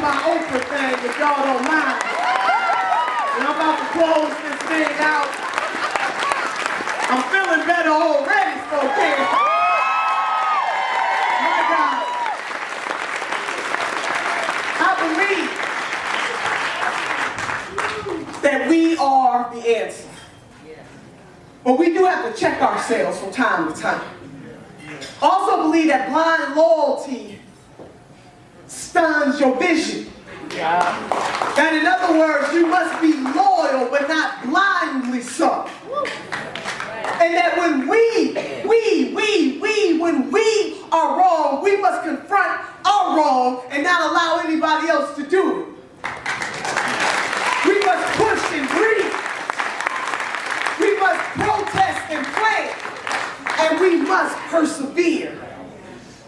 my Oprah thing if y'all don't mind. And I'm about to close this thing out. I'm feeling better already, Spokane. My God. I believe that we are the answer. But we do have to check ourselves from time to time. Also believe that blind loyalty stuns your vision. That in other words, you must be loyal but not blindly so. And that when when we are wrong, we must confront our wrong and not allow anybody else to do it. We must push and breathe. We must protest and plan. And we must persevere.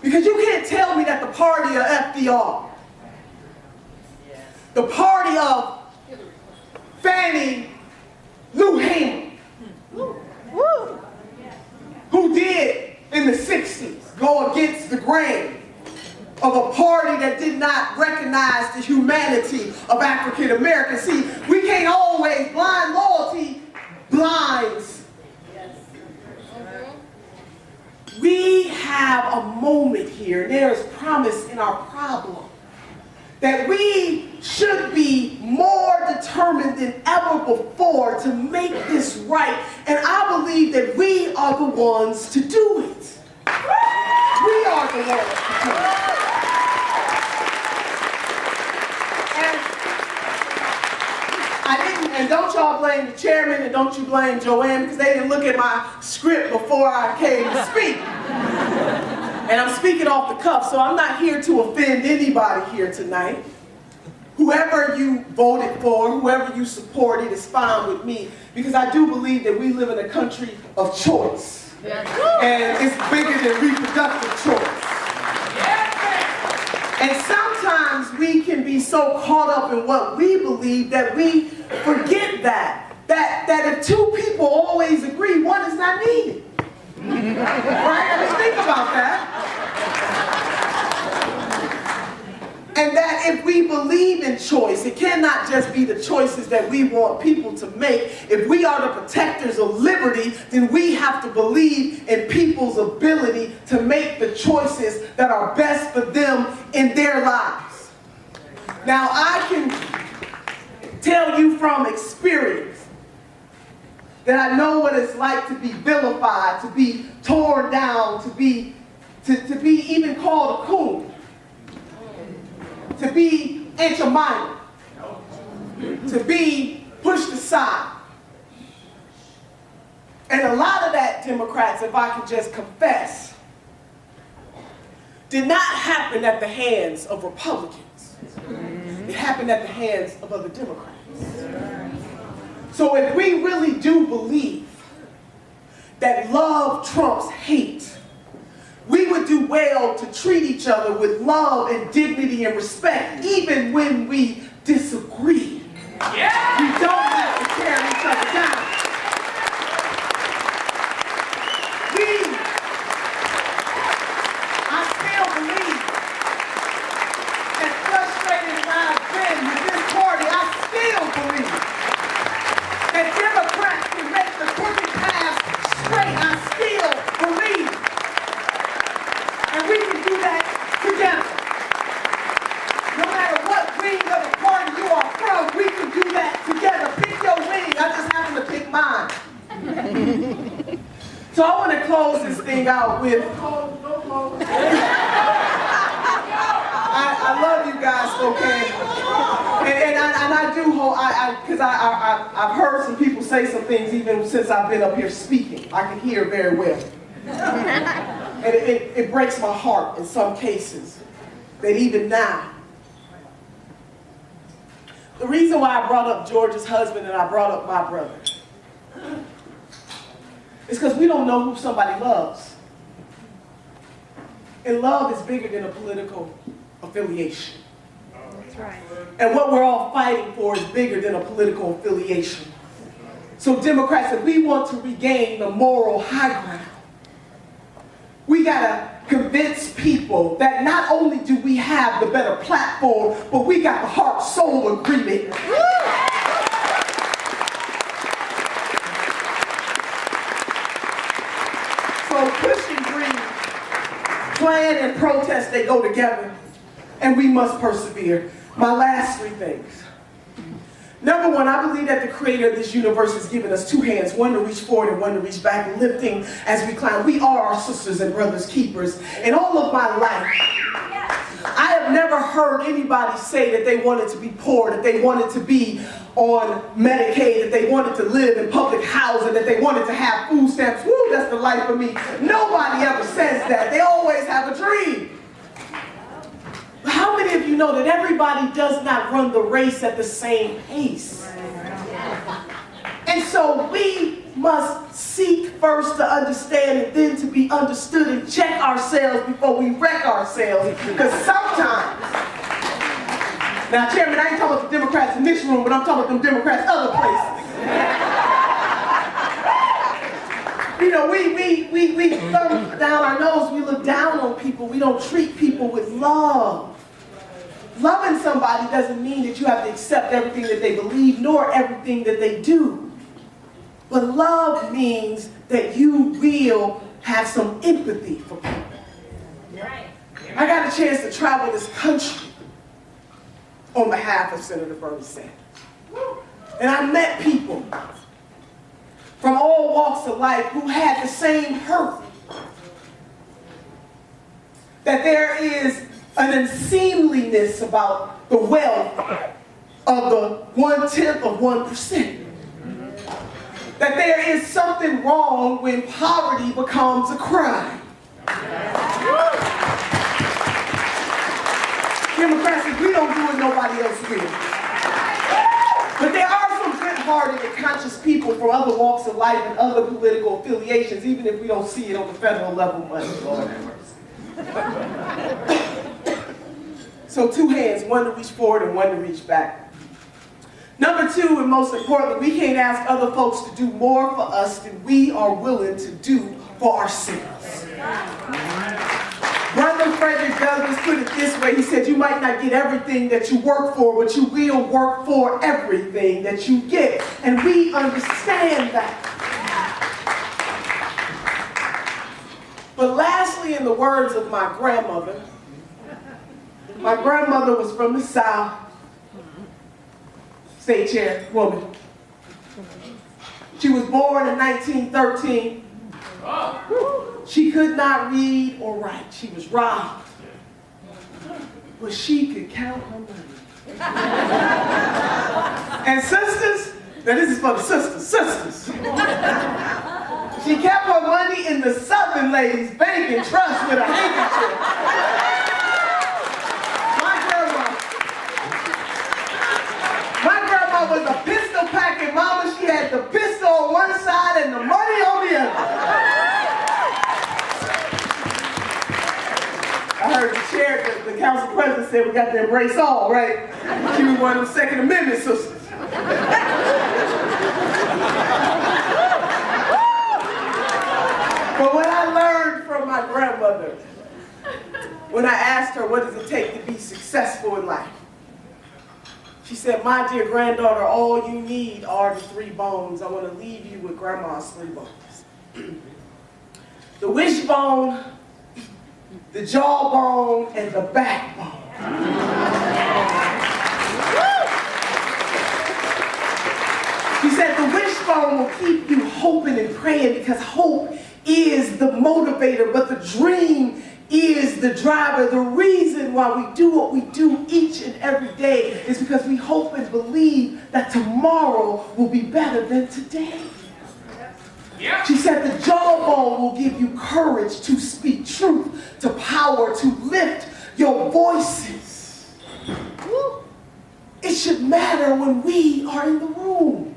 Because you can't tell me that the party of FDR, the party of Fannie Lou Hamer, who did in the 60s go against the grain of a party that did not recognize the humanity of African Americans. See, we can't always, blind loyalty blinds. We have a moment here, and there is promise in our problem, that we should be more determined than ever before to make this right. And I believe that we are the ones to do it. We are the ones to do it. And don't y'all blame the chairman, and don't you blame Joanne, because they didn't look at my script before I came to speak. And I'm speaking off the cuff, so I'm not here to offend anybody here tonight. Whoever you voted for, whoever you supported is fine with me, because I do believe that we live in a country of choice. And it's bigger than reproductive choice. And sometimes we can be so caught up in what we believe that we forget that if two people always agree, one is not needed. Right? I mean, think about that. And that if we believe in choice, it cannot just be the choices that we want people to make. If we are the protectors of liberty, then we have to believe in people's ability to make the choices that are best for them in their lives. Now, I can tell you from experience that I know what it's like to be vilified, to be torn down, to be even called a coon, to be anti-minded, to be pushed aside. And a lot of that, Democrats, if I could just confess, did not happen at the hands of Republicans. It happened at the hands of other Democrats. So if we really do believe that love trumps hate, we would do well to treat each other with love and dignity and respect, even when we disagree. Yeah. We don't have to tear each other down. I still believe, as frustrated as I've been with this party, I still believe that Democrats can make the crooked path straight. I still believe. And we can do that together. No matter what wing of the party you are from, we can do that together. Pick your wing. I just happen to pick mine. So I want to close this thing out with... I love you guys, Spokane. And I do hope, because I've heard some people say some things even since I've been up here speaking. I can hear very well. And it breaks my heart in some cases that even now. The reason why I brought up George's husband and I brought up my brother is because we don't know who somebody loves. And love is bigger than a political affiliation. That's right. And what we're all fighting for is bigger than a political affiliation. So Democrats, if we want to regain the moral high ground, we gotta convince people that not only do we have the better platform, but we got the heart-soul agreement. So push and breathe, plan and protest, they go together, and we must persevere. My last three things. Number one, I believe that the creator of this universe has given us two hands, one to reach forward and one to reach back, and lifting as we climb. We are our sisters and brothers keepers. In all of my life, I have never heard anybody say that they wanted to be poor, that they wanted to be on Medicaid, that they wanted to live in public housing, that they wanted to have food stamps. Woo, that's the life for me. Nobody ever says that. They always have a dream. How many of you know that everybody does not run the race at the same pace? And so we must seek first to understand and then to be understood and check ourselves before we wreck ourselves. Because sometimes, now Chairman, I ain't talking about the Democrats in this room, but I'm talking about them Democrats other places. You know, we thumb down our nose, we look down on people, we don't treat people with love. Loving somebody doesn't mean that you have to accept everything that they believe, nor everything that they do. But love means that you will have some empathy for people. Right. I got a chance to travel this country on behalf of Senator Bernie Sanders. And I met people from all walks of life who had the same hurt. That there is an unseemliness about the wealth of the 1/10 of 1%. That there is something wrong when poverty becomes a crime. Democrats, if we don't do it, nobody else will. But there are some good-hearted and conscious people from other walks of life and other political affiliations, even if we don't see it on the federal level much. Lord have mercy. So two hands, one to reach forward and one to reach back. Number two, and most importantly, we can't ask other folks to do more for us than we are willing to do for ourselves. Brother Frederick Douglass put it this way. He said, you might not get everything that you work for, but you will work for everything that you get. And we understand that. But lastly, in the words of my grandmother was from the South, state chairwoman. She was born in 1913. She could not read or write. She was robbed. But she could count her money. And sisters, now this is for the sisters. She kept her money in the Southern Ladies Banking Trust with a handkerchief. Was a pistol packing mama. She had the pistol on one side and the money on the other. I heard the council president say we got to embrace all, right? She was one of them Second Amendment sisters. But what I learned from my grandmother, when I asked her what does it take to be successful in life, she said, my dear granddaughter, all you need are the 3 bones. I want to leave you with grandma's 3 bones. The wishbone, the jawbone, and the backbone. She said the wishbone will keep you hoping and praying because hope is the motivator, but the dream is the driver. The reason why we do what we do each and every day is because we hope and believe that tomorrow will be better than today. Yeah. She said the jawbone will give you courage to speak truth, to power, to lift your voices. It should matter when we are in the room.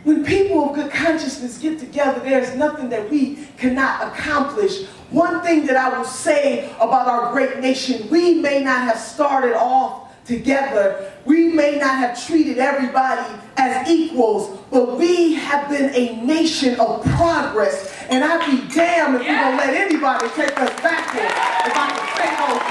When people of good consciousness get together, there's nothing that we cannot accomplish. One thing that I will say about our great nation, we may not have started off together. We may not have treated everybody as equals, but we have been a nation of progress. And I'd be damned if we're going to let anybody take us back there. If I can say those